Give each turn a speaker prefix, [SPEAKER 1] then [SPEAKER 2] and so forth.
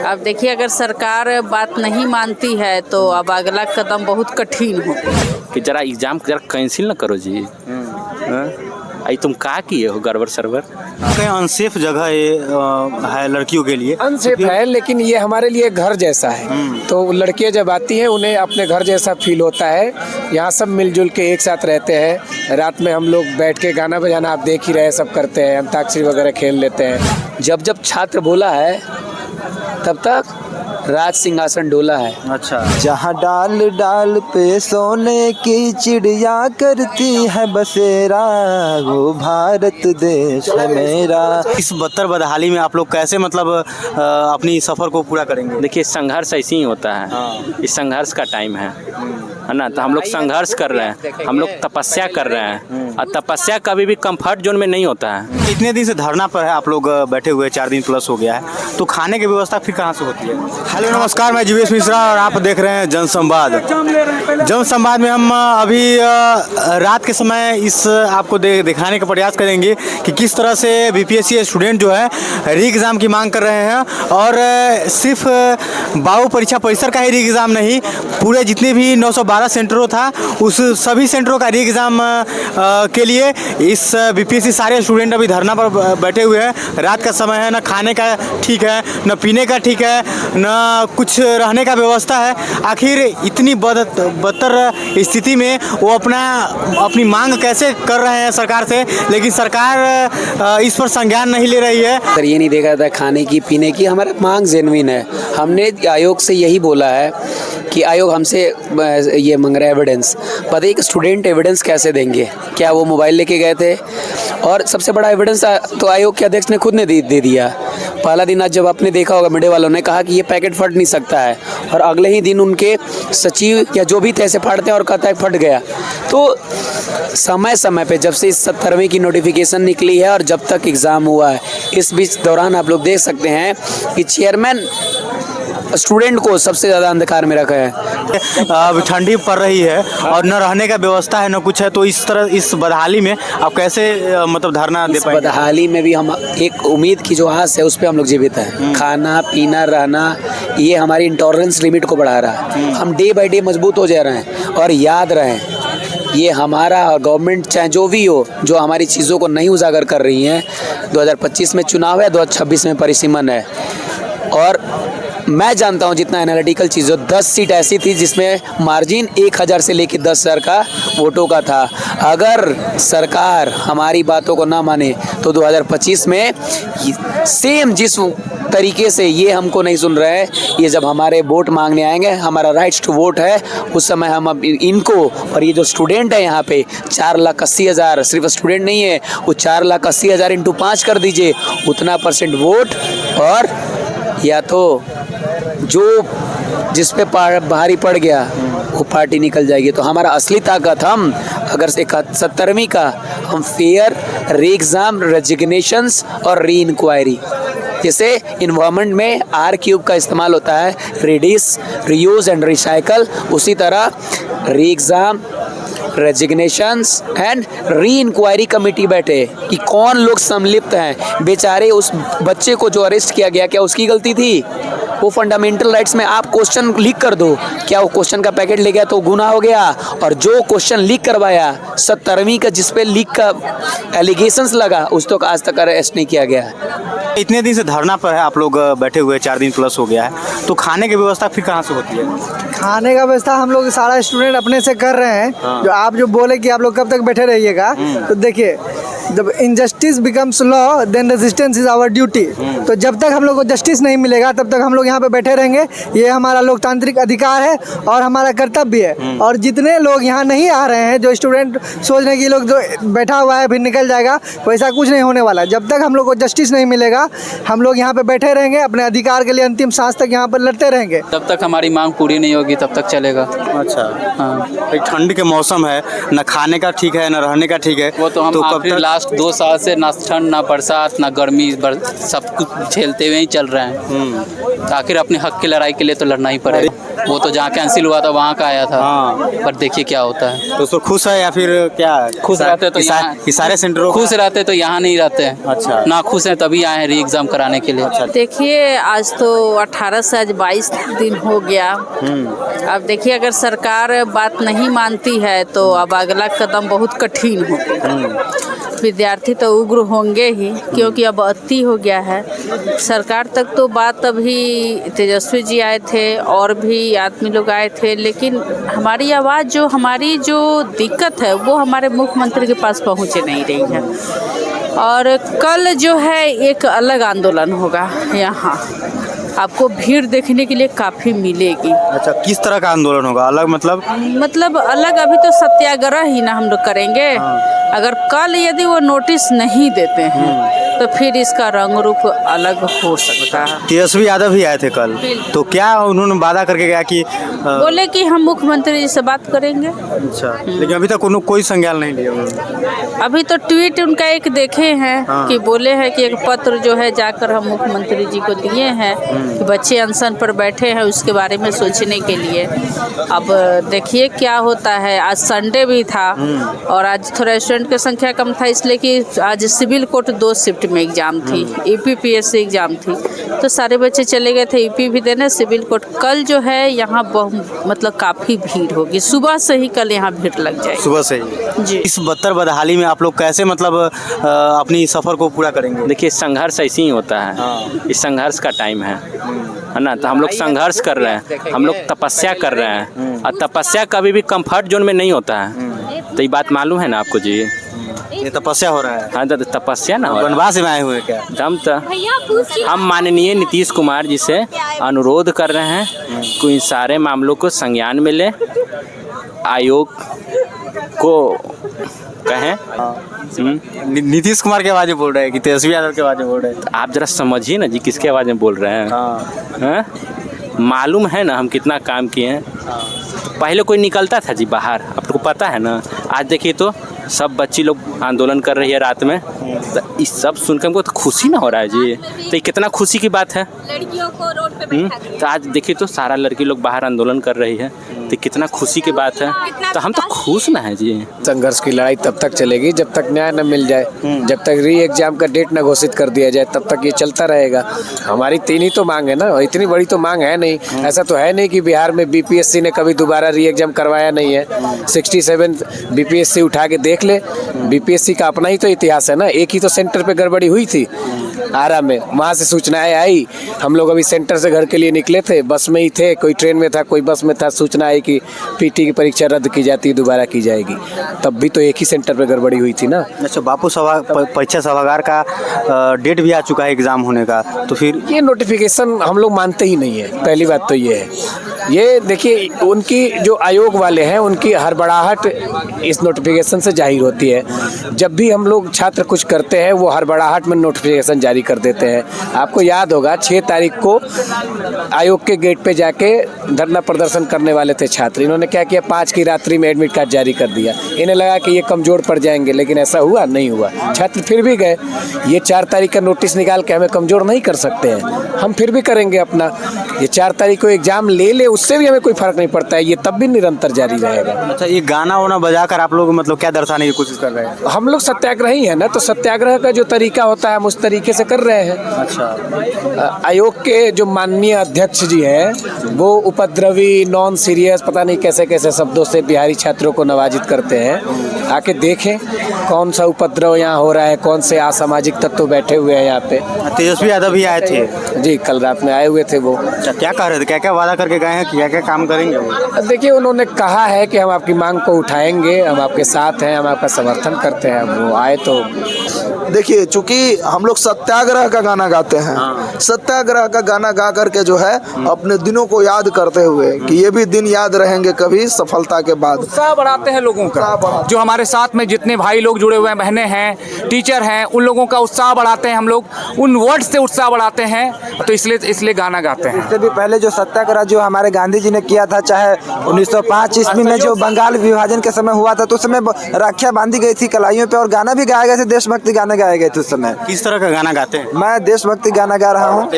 [SPEAKER 1] अब देखिए, अगर सरकार बात नहीं मानती है तो अब अगला कदम बहुत कठिन हो
[SPEAKER 2] कि जरा एग्जाम जरा कैंसिल ना करो जी। आई तुम का किए हो गड़बड़ सरबर।
[SPEAKER 3] कहीं अनसेफ जगह ये है लड़कियों के लिए।
[SPEAKER 4] अनसेफ है, लेकिन ये हमारे लिए घर जैसा है। तो लड़कियां जब आती हैं उन्हें अपने घर जैसा फील होता है। यहाँ सब मिलजुल के एक साथ रहते हैं। रात में हम लोग बैठ के गाना बजाना आप देख ही रहे, सब करते हैं, अंताक्षरी वगैरह खेल लेते हैं। जब जब छात्र बोला है तब तक राज सिंहासन डोला है।
[SPEAKER 3] अच्छा,
[SPEAKER 5] जहाँ डाल डाल पे सोने की चिड़िया करती है बसेरा, वो भारत देश है मेरा।
[SPEAKER 3] इस बदतर बदहाली में आप लोग कैसे मतलब अपनी सफर को पूरा करेंगे?
[SPEAKER 2] देखिए, संघर्ष ऐसे ही होता है। इस संघर्ष का टाइम है ना। तो हम लोग संघर्ष कर रहे हैं, हम लोग तपस्या कर रहे हैं। और तपस्या कभी भी कंफर्ट जोन में नहीं होता है।
[SPEAKER 3] इतने दिन से धरना पर है आप लोग बैठे हुए, 4 दिन प्लस हो गया है, तो खाने की व्यवस्था फिर कहाँ से होती है? हेलो नमस्कार, मैं जीवेश मिश्रा और आप देख रहे हैं जनसंवाद। जनसंवाद में हम अभी रात के समय इस आपको दिखाने का प्रयास करेंगे कि किस तरह से बीपीएससी स्टूडेंट जो है री एग्ज़ाम की मांग कर रहे हैं। और सिर्फ बाबू परीक्षा परिसर का ही री एग्ज़ाम नहीं, पूरे जितने भी 912 सेंटरों था उस सभी सेंटरों का री एग्ज़ाम के लिए इस बीपीएससी सारे स्टूडेंट अभी धरना पर बैठे हुए हैं। रात का समय है, ना खाने का ठीक है, न पीने का ठीक है, न कुछ रहने का व्यवस्था है। आखिर इतनी बदतर स्थिति में वो अपनी मांग कैसे कर रहे हैं सरकार से, लेकिन सरकार इस पर संज्ञान नहीं ले रही है।
[SPEAKER 4] सर, ये नहीं देखा था खाने की पीने की, हमारा मांग जेन्युइन है। हमने आयोग से यही बोला है कि आयोग हमसे ये मांग रहा है एविडेंस। पता है कि स्टूडेंट एविडेंस कैसे देंगे? क्या वो मोबाइल लेके गए थे? और सबसे बड़ा एविडेंस तो आयोग के अध्यक्ष ने खुद ने दे दिया। पहला दिन आज जब आपने देखा होगा, मीडिया वालों ने कहा कि ये पैकेट फट नहीं सकता है, और अगले ही दिन उनके सचिव या जो भी थे ऐसे फाड़ते हैं और कहता है फट गया। तो समय समय पे जब से इस 70वीं की नोटिफिकेशन निकली है और जब तक एग्ज़ाम हुआ है, इस बीच दौरान आप लोग देख सकते हैं कि चेयरमैन स्टूडेंट को सबसे ज़्यादा अंधकार में रखा है।
[SPEAKER 3] अब ठंडी पड़ रही है और न रहने का व्यवस्था है न कुछ है, तो इस तरह इस बदहाली में आप कैसे मतलब धरना दे पाएंगे?
[SPEAKER 4] बदहाली में भी हम एक उम्मीद की जो आस है उस पर हम लोग जीवित हैं। खाना पीना रहना, ये हमारी इंटॉलरेंस लिमिट को बढ़ा रहा है। हम डे बाय डे मजबूत हो जा रहे हैं। और याद रहें, ये हमारा गवर्नमेंट चाहे जो भी हो, जो हमारी चीज़ों को नहीं उजागर कर रही हैं। 2025 में चुनाव है, 2026 में परिसीमन है। और मैं जानता हूं जितना एनालिटिकल चीज़ों, 10 सीट ऐसी थी जिसमें मार्जिन 1000 से लेकर 10,000 का वोटों का था। अगर सरकार हमारी बातों को ना माने तो 2025 में सेम जिस तरीके से ये हमको नहीं सुन रहे हैं, ये जब हमारे वोट मांगने आएंगे, हमारा राइट्स टू वोट है, उस समय हम अब इनको, और ये जो स्टूडेंट है यहाँ पे 4,80,000, सिर्फ स्टूडेंट नहीं है, वो 4,80,000 इंटू 5 कर दीजिए, उतना % वोट। और या तो जो जिस पे भारी पड़ गया वो पार्टी निकल जाएगी। तो हमारा असली ताकत, हम अगर 70वीं का हम फेयर री एग्ज़ाम, रेजिग्नेशंस और री इंक्वायरी, जैसे इन्वायरमेंट में R³ का इस्तेमाल होता है, रिड्यूस, रीयूज एंड रिसाइकल, उसी तरह री exam, resignations and re inquiry committee बैठे कि कौन लोग सम्मिलित हैं। बेचारे उस बच्चे को जो अरेस्ट किया गया, क्या उसकी गलती थी? वो फंडामेंटल राइट्स में आप क्वेश्चन लीक कर दो, क्या वो क्वेश्चन का पैकेट ले गया तो गुनाह हो गया? और जो क्वेश्चन लीक करवाया 70वीं का, जिस पे लीक का एलिगेशंस लगा, उस तक आज तक अरेस्ट नहीं किया गया।
[SPEAKER 3] इतने दिन से धरना पर है आप लोग बैठे हुए, 4 दिन प्लस हो गया है, तो खाने की व्यवस्था फिर कहाँ से होती है?
[SPEAKER 6] खाने का व्यवस्था हम लोग सारा स्टूडेंट अपने से कर रहे हैं। जो आप जो बोले कि आप लोग कब तक बैठे रहिएगा, तो देखिए, जब injustice becomes law then resistance is our duty. तो जब तक हम लोग को जस्टिस नहीं मिलेगा तब तक हम लोग यहाँ पे बैठे रहेंगे। ये हमारा लोकतांत्रिक अधिकार है और हमारा कर्तव्य है। और जितने लोग यहाँ नहीं आ रहे हैं, जो स्टूडेंट सोच रहे हैं कि लोग जो बैठा हुआ है फिर निकल जाएगा, वैसा कुछ नहीं होने वाला। जब तक हम लोग को जस्टिस नहीं मिलेगा, हम लोग यहाँ पे बैठे रहेंगे, अपने अधिकार के लिए अंतिम सांस तक यहाँ पर लड़ते रहेंगे।
[SPEAKER 7] जब तक हमारी मांग पूरी नहीं होगी तब तक चलेगा।
[SPEAKER 3] अच्छा,
[SPEAKER 7] हाँ।
[SPEAKER 3] ठंड के मौसम है, न खाने का ठीक है न रहने का ठीक है,
[SPEAKER 7] वो तो हम आखिरी लास्ट 2 साल से ना ठंड ना बरसात ना गर्मी सब कुछ झेलते हुए ही चल रहे हैं। तो आखिर अपने हक की लड़ाई के लिए तो लड़ना ही पड़ेगा। वो तो जहाँ कैंसिल हुआ था वहाँ का आया था। पर देखिए क्या होता है।
[SPEAKER 3] तो उसको खुश है या फिर क्या?
[SPEAKER 7] खुश रहते तो यहाँ,
[SPEAKER 3] सारे सेंटरों
[SPEAKER 7] खुश रहते तो यहाँ नहीं रहते हैं।
[SPEAKER 3] अच्छा।
[SPEAKER 7] ना खुश हैं तभी आए हैं री एग्जाम कराने के लिए।
[SPEAKER 1] देखिए आज तो 18 से आज 22 दिन हो गया। अब देखिए अगर सरकार बात नहीं मानती है तो अब अगला कदम बहुत कठिन होगा। विद्यार्थी तो उग्र होंगे ही, क्योंकि अब अति हो गया है। सरकार तक तो बात अभी तेजस्वी जी आए थे और भी आदमी लोग आए थे, लेकिन हमारी आवाज़ हमारी जो दिक्कत है वो हमारे मुख्यमंत्री के पास पहुँचे नहीं रही है। और कल जो है एक अलग आंदोलन होगा यहाँ, आपको भीड़ देखने के लिए काफ़ी मिलेगी।
[SPEAKER 3] अच्छा, किस तरह का आंदोलन होगा? अलग मतलब
[SPEAKER 1] अलग अभी तो सत्याग्रह ही ना हम लोग करेंगे। अगर कल यदि वो नोटिस नहीं देते हैं तो फिर इसका रंग रूप अलग हो सकता है।
[SPEAKER 3] तेजस्वी यादव भी आए थे कल, तो क्या उन्होंने वादा करके गया कि
[SPEAKER 1] बोले कि हम मुख्यमंत्री जी से बात करेंगे।
[SPEAKER 3] अच्छा, लेकिन अभी तक कोई संज्ञान नहीं लिया उन्होंने।
[SPEAKER 1] अभी तो ट्वीट उनका एक देखे हैं कि बोले हैं कि एक पत्र जो है जाकर हम मुख्यमंत्री जी को दिए हैं कि बच्चे अनशन पर बैठे हैं उसके बारे में सोचने के लिए। अब देखिए क्या होता है। आज संडे भी था और आज थोड़ा स्टूडेंट की संख्या कम था, इसलिए कि आज सिविल कोर्ट 2 शिफ्ट में एग्ज़ाम थी, यूपीपीएससी एग्ज़ाम थी, तो सारे बच्चे चले गए थे यूपी भी देने सिविल कोर्ट। कल जो है यहाँ मतलब काफ़ी भीड़ होगी, सुबह से ही कल यहाँ भीड़ लग जाएगी।
[SPEAKER 3] सुबह से ही
[SPEAKER 1] जी।
[SPEAKER 3] इस बदतर बदहाली में आप लोग कैसे मतलब अपनी सफ़र को पूरा करेंगे?
[SPEAKER 2] देखिए संघर्ष ऐसे ही होता है। इस संघर्ष का टाइम है ना। तो हम लोग संघर्ष कर रहे हैं, हम लोग तपस्या कर रहे हैं। और तपस्या कभी भी कंफर्ट जोन में नहीं होता है। तो ये बात मालूम है ना आपको जी?
[SPEAKER 3] ये तपस्या हो रहा है।
[SPEAKER 2] हाँ, तो तपस्या ना हो रहा है।
[SPEAKER 3] वनवास में आए हुए क्या?
[SPEAKER 2] हम माननीय नीतीश कुमार जी से अनुरोध कर रहे हैं कि इन सारे मामलों को संज्ञान में ले, आयोग को कहें।
[SPEAKER 3] नीतीश कुमार के आवाज़ में बोल रहे हैं कि तेजस्वी यादव के आवाज़ में बोल रहे हैं?
[SPEAKER 2] तो आप जरा समझिए ना जी, किसके आवाज़ में बोल रहे हैं? हाँ? मालूम है ना हम कितना काम किए हैं। पहले कोई निकलता था जी बाहर, आपको पता है ना। आज देखिए तो सब बच्ची लोग आंदोलन कर रही है रात में। तो इस सब सुनकर हमको तो खुशी ना हो रहा है जी। तो ये कितना खुशी की बात है।
[SPEAKER 8] लड़कियों को रोड पे
[SPEAKER 2] तो आज देखिए तो सारा लड़की लोग बाहर आंदोलन कर रही है, तो कितना खुशी की बात है। तो हम तो खुश ना है जी।
[SPEAKER 4] संघर्ष की लड़ाई तब तक चलेगी जब तक न्याय न मिल जाए, जब तक री एग्जाम का डेट न घोषित कर दिया जाए, तब तक ये चलता रहेगा। हमारी 3 ही तो मांग है ना, इतनी बड़ी तो मांग है नहीं। ऐसा तो है नहीं कि बिहार में बीपीएससी ने कभी दोबारा री एग्जाम करवाया नहीं है। 67 बीपीएससी उठा के देख ले। बीपीएससी का अपना ही तो इतिहास है ना। एक ही तो सेंटर पे गड़बड़ी हुई थी आरा में, वहाँ से सूचनाएं आई। हम लोग अभी सेंटर से घर के लिए निकले थे, बस में ही थे, कोई ट्रेन में था कोई बस में था, सूचना आई कि पीटी की परीक्षा रद्द की जाती है, दोबारा की जाएगी। तब भी तो एक ही सेंटर पे गड़बड़ी हुई थी ना।
[SPEAKER 3] अच्छा, बापू परीक्षा सभागार का डेट भी आ चुका है एग्ज़ाम होने का, तो फिर
[SPEAKER 4] ये नोटिफिकेशन हम लोग मानते ही नहीं है। पहली बात तो ये है। ये देखिए उनकी जो आयोग वाले हैं उनकी हड़बड़ाहट इस नोटिफिकेशन से जाहिर होती है। जब भी हम लोग छात्र कुछ करते हैं वो हड़बड़ाहट में नोटिफिकेशन जारी कर देते हैं। आपको याद होगा 6 तारीख को आयोग के गेट पे जाके धरना प्रदर्शन करने वाले थे छात्र। इन्होंने क्या किया, 5 की रात्रि में एडमिट कार्ड जारी कर दिया। इन्हें लगा कि ये कमज़ोर पड़ जाएंगे, लेकिन ऐसा हुआ नहीं हुआ। छात्र फिर भी गए। ये 4 तारीख का नोटिस निकाल के हमें कमज़ोर नहीं कर सकते हैं, हम फिर भी करेंगे अपना। ये 4 तारीख को एग्ज़ाम ले उससे भी हमें कोई फ़र्क नहीं पड़ता है, ये तब भी निरंतर जारी रहेगा।
[SPEAKER 3] अच्छा, ये गाना वाना बजाकर आप लोग मतलब क्या दर्शाने की कोशिश कर रहे हैं?
[SPEAKER 4] हम लोग सत्याग्रही हैं ना, तो सत्याग्रह का जो तरीका होता है हम उस तरीके से कर रहे हैं।
[SPEAKER 3] अच्छा,
[SPEAKER 4] आयोग के जो माननीय अध्यक्ष जी हैं वो उपद्रवी, नॉन सीरियस, पता नहीं कैसे कैसे शब्दों से बिहारी छात्रों को नवाजित करते हैं। आके देखें कौन सा उपद्रव यहाँ हो रहा है, कौन से असामाजिक तत्व बैठे हुए हैं यहाँ पे।
[SPEAKER 3] तेजस्वी यादव भी आए थे
[SPEAKER 4] जी, कल रात में आए हुए थे वो।
[SPEAKER 3] अच्छा, क्या कह रहे थे, क्या क्या वादा करके गए हैं, क्या क्या काम करेंगे वो?
[SPEAKER 4] देखिए उन्होंने कहा है कि हम आपकी मांग को उठाएंगे, हम आपके साथ हैं, हम आपका समर्थन करते हैं। वो आए तो
[SPEAKER 5] देखिए, चूंकि हम लोग सत्याग्रह का गाना गाते हैं, सत्याग्रह का गाना गा करके जो है अपने दिनों को याद करते हुए कि ये भी दिन याद रहेंगे कभी सफलता के बाद।
[SPEAKER 9] उत्साह बढ़ाते हैं लोगों का, जो हमारे साथ में जितने भाई लोग जुड़े हुए हैं, बहनें हैं, टीचर हैं, उन लोगों का उत्साह बढ़ाते हैं हम लोग, उन वर्ड से उत्साह बढ़ाते हैं। तो इसलिए गाना गाते हैं।
[SPEAKER 10] इससे भी पहले जो सत्याग्रह जो हमारे गांधी जी ने किया था, चाहे 1905 ईस्वी में जो बंगाल विभाजन के समय हुआ था, तो उस समय राखियां बांधी गई थी कलाइयों पे और गाना भी गाए गए थे, देशभक्ति गाने गाए गए थे उस समय।
[SPEAKER 3] किस तरह का गाना गाते हैं?
[SPEAKER 10] मैं देशभक्ति गाना गा रहा हूँ।